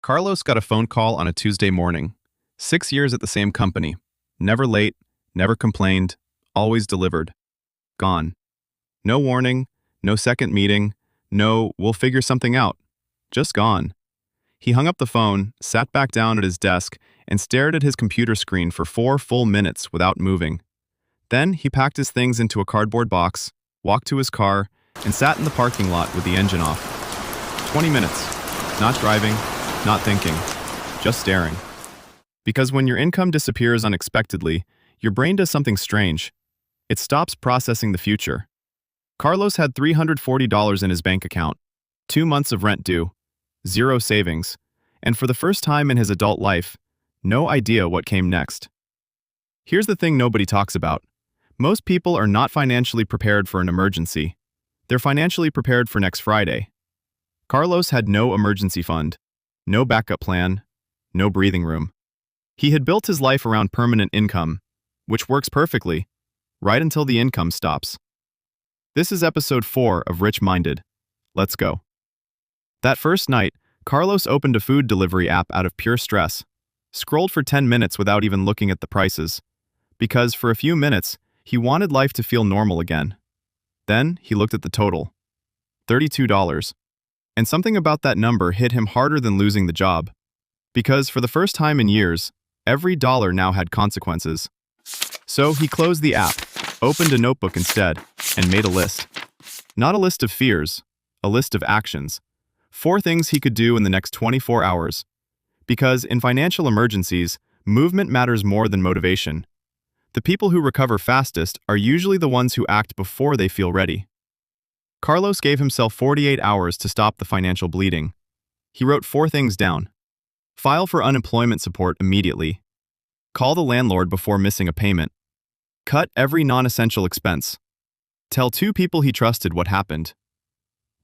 Carlos got a phone call on a Tuesday morning. 6 years at the same company. Never late, never complained, always delivered. Gone. No warning, no second meeting, no, we'll figure something out. Just gone. He hung up the phone, sat back down at his desk, and stared at his computer screen for 4 full minutes without moving. Then he packed his things into a cardboard box, walked to his car, and sat in the parking lot with the engine off. 20 minutes. Not driving, not thinking, just staring. Because when your income disappears unexpectedly, your brain does something strange. It stops processing the future. Carlos had $340 in his bank account, 2 months of rent due, zero savings, and for the first time in his adult life, no idea what came next. Here's the thing nobody talks about. Most people are not financially prepared for an emergency. They're financially prepared for next Friday. Carlos had no emergency fund, no backup plan, no breathing room. He had built his life around permanent income, which works perfectly, right until the income stops. This is episode 4 of RichMinded. Let's go. That first night, Carlos opened a food delivery app out of pure stress, scrolled for 10 minutes without even looking at the prices, because for a few minutes, he wanted life to feel normal again. Then he looked at the total. $32. And something about that number hit him harder than losing the job. Because for the first time in years, every dollar now had consequences. So he closed the app, opened a notebook instead, and made a list. Not a list of fears, a list of actions. 4 things he could do in the next 24 hours. Because in financial emergencies, movement matters more than motivation. The people who recover fastest are usually the ones who act before they feel ready. Carlos gave himself 48 hours to stop the financial bleeding. He wrote 4 things down. File for unemployment support immediately. Call the landlord before missing a payment. Cut every non-essential expense. Tell 2 people he trusted what happened.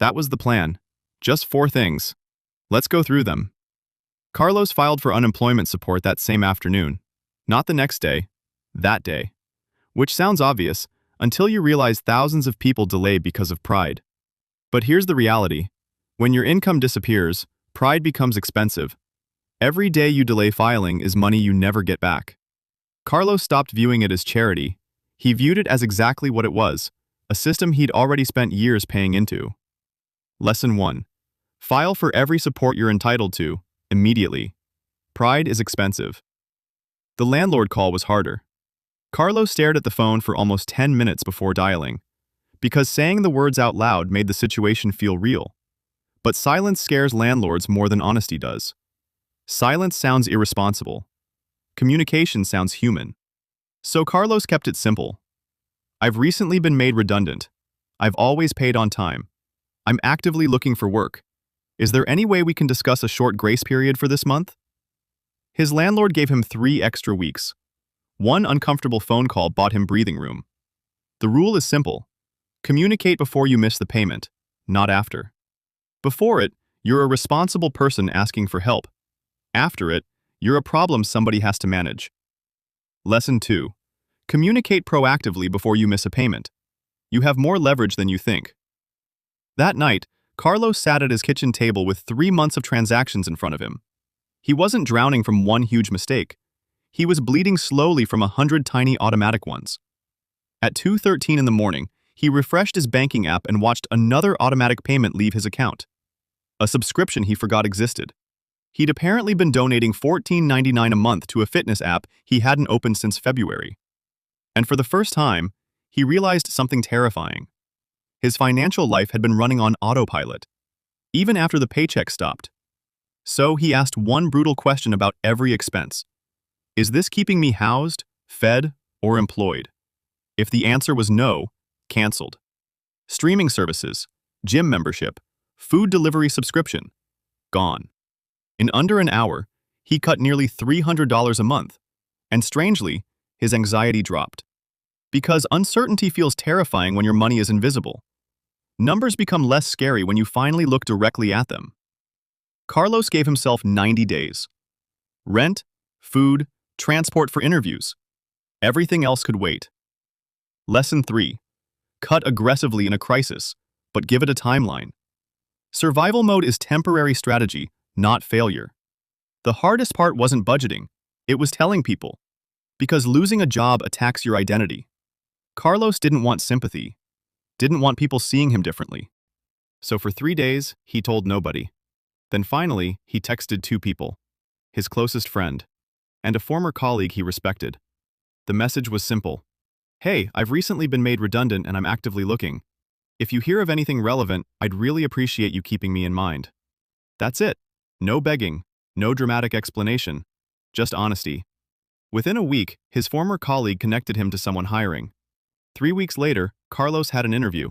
That was the plan. Just 4 things. Let's go through them. Carlos filed for unemployment support that same afternoon. Not the next day, that day. Which sounds obvious, until you realize thousands of people delay because of pride. But here's the reality. When your income disappears, pride becomes expensive. Every day you delay filing is money you never get back. Carlos stopped viewing it as charity. He viewed it as exactly what it was, a system he'd already spent years paying into. Lesson 1. File for every support you're entitled to, immediately. Pride is expensive. The landlord call was harder. Carlos stared at the phone for almost 10 minutes before dialing, because saying the words out loud made the situation feel real. But silence scares landlords more than honesty does. Silence sounds irresponsible. Communication sounds human. So Carlos kept it simple. I've recently been made redundant. I've always paid on time. I'm actively looking for work. Is there any way we can discuss a short grace period for this month? His landlord gave him 3 extra weeks. 1 uncomfortable phone call bought him breathing room. The rule is simple. Communicate before you miss the payment, not after. Before it, you're a responsible person asking for help. After it, you're a problem somebody has to manage. Lesson 2. Communicate proactively before you miss a payment. You have more leverage than you think. That night, Carlos sat at his kitchen table with 3 months of transactions in front of him. He wasn't drowning from one huge mistake. He was bleeding slowly from 100 tiny automatic ones. At 2:13 in the morning, he refreshed his banking app and watched another automatic payment leave his account. A subscription he forgot existed. He'd apparently been donating $14.99 a month to a fitness app he hadn't opened since February. And for the first time, he realized something terrifying. His financial life had been running on autopilot, even after the paycheck stopped. So he asked one brutal question about every expense. Is this keeping me housed, fed, or employed? If the answer was no, canceled. Streaming services, gym membership, food delivery subscription, gone. In under an hour, he cut nearly $300 a month, and strangely, his anxiety dropped. Because uncertainty feels terrifying when your money is invisible. Numbers become less scary when you finally look directly at them. Carlos gave himself 90 days. Rent, food, transport for interviews. Everything else could wait. Lesson 3. Cut aggressively in a crisis, but give it a timeline. Survival mode is temporary strategy, not failure. The hardest part wasn't budgeting, it was telling people. Because losing a job attacks your identity. Carlos didn't want sympathy, didn't want people seeing him differently. So for 3 days, he told nobody. Then finally, he texted 2 people, his closest friend, and a former colleague he respected. The message was simple. Hey, I've recently been made redundant and I'm actively looking. If you hear of anything relevant, I'd really appreciate you keeping me in mind. That's it. No begging, no dramatic explanation, just honesty. Within a week, his former colleague connected him to someone hiring. 3 weeks later, Carlos had an interview.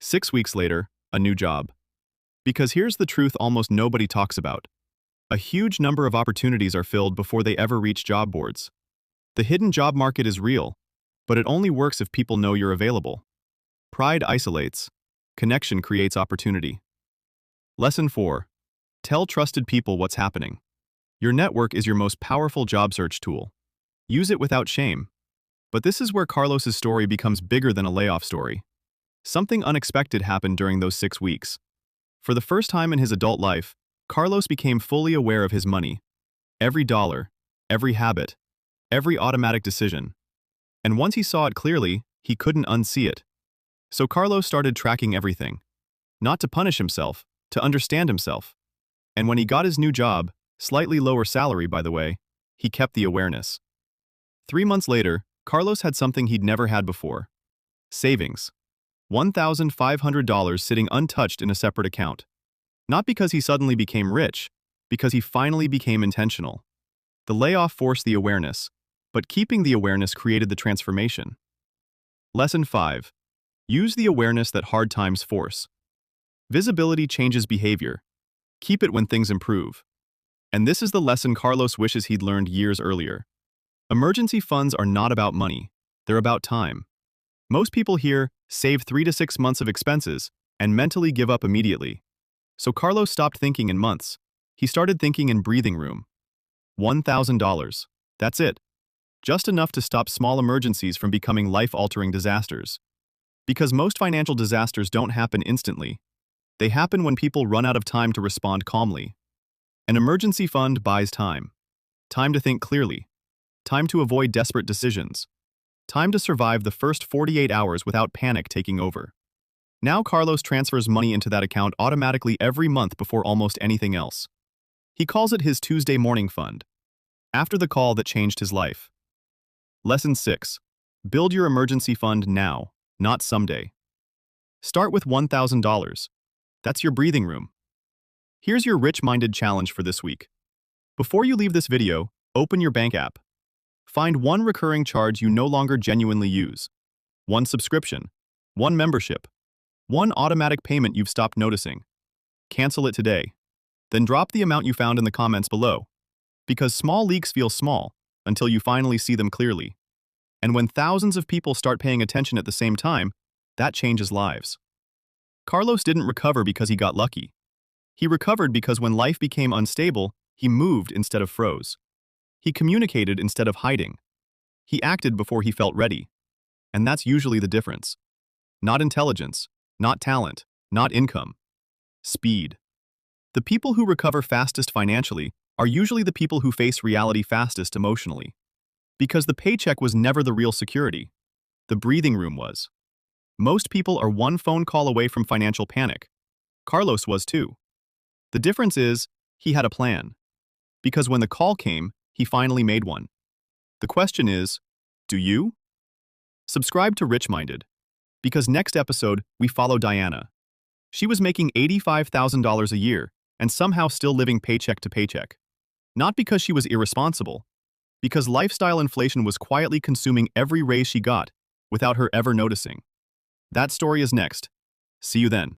6 weeks later, a new job. Because here's the truth almost nobody talks about. A huge number of opportunities are filled before they ever reach job boards. The hidden job market is real, but it only works if people know you're available. Pride isolates. Connection creates opportunity. Lesson 4. Tell trusted people what's happening. Your network is your most powerful job search tool. Use it without shame. But this is where Carlos's story becomes bigger than a layoff story. Something unexpected happened during those 6 weeks. For the first time in his adult life, Carlos became fully aware of his money. Every dollar, every habit, every automatic decision. And once he saw it clearly, he couldn't unsee it. So Carlos started tracking everything. Not to punish himself, to understand himself. And when he got his new job, slightly lower salary by the way, he kept the awareness. 3 months later, Carlos had something he'd never had before. Savings. $1,500 sitting untouched in a separate account. Not because he suddenly became rich, because he finally became intentional. The layoff forced the awareness, but keeping the awareness created the transformation. Lesson 5. Use the awareness that hard times force. Visibility changes behavior. Keep it when things improve. And this is the lesson Carlos wishes he'd learned years earlier. Emergency funds are not about money, they're about time. Most people here save 3 to 6 months of expenses and mentally give up immediately. So Carlos stopped thinking in months. He started thinking in breathing room. $1,000. That's it. Just enough to stop small emergencies from becoming life-altering disasters. Because most financial disasters don't happen instantly. They happen when people run out of time to respond calmly. An emergency fund buys time. Time to think clearly. Time to avoid desperate decisions. Time to survive the first 48 hours without panic taking over. Now Carlos transfers money into that account automatically every month before almost anything else. He calls it his Tuesday morning fund. After the call that changed his life. Lesson 6. Build your emergency fund now, not someday. Start with $1,000. That's your breathing room. Here's your RichMinded challenge for this week. Before you leave this video, open your bank app. Find one recurring charge you no longer genuinely use. One subscription. One membership. One automatic payment you've stopped noticing. Cancel it today. Then drop the amount you found in the comments below. Because small leaks feel small until you finally see them clearly. And when thousands of people start paying attention at the same time, that changes lives. Carlos didn't recover because he got lucky. He recovered because when life became unstable, he moved instead of froze. He communicated instead of hiding. He acted before he felt ready. And that's usually the difference. Not intelligence, not talent, not income. Speed. The people who recover fastest financially are usually the people who face reality fastest emotionally. Because the paycheck was never the real security. The breathing room was. Most people are one phone call away from financial panic. Carlos was too. The difference is, he had a plan. Because when the call came, he finally made one. The question is, do you? Subscribe to RichMinded. Because next episode, we follow Diana. She was making $85,000 a year and somehow still living paycheck to paycheck. Not because she was irresponsible, because lifestyle inflation was quietly consuming every raise she got without her ever noticing. That story is next. See you then.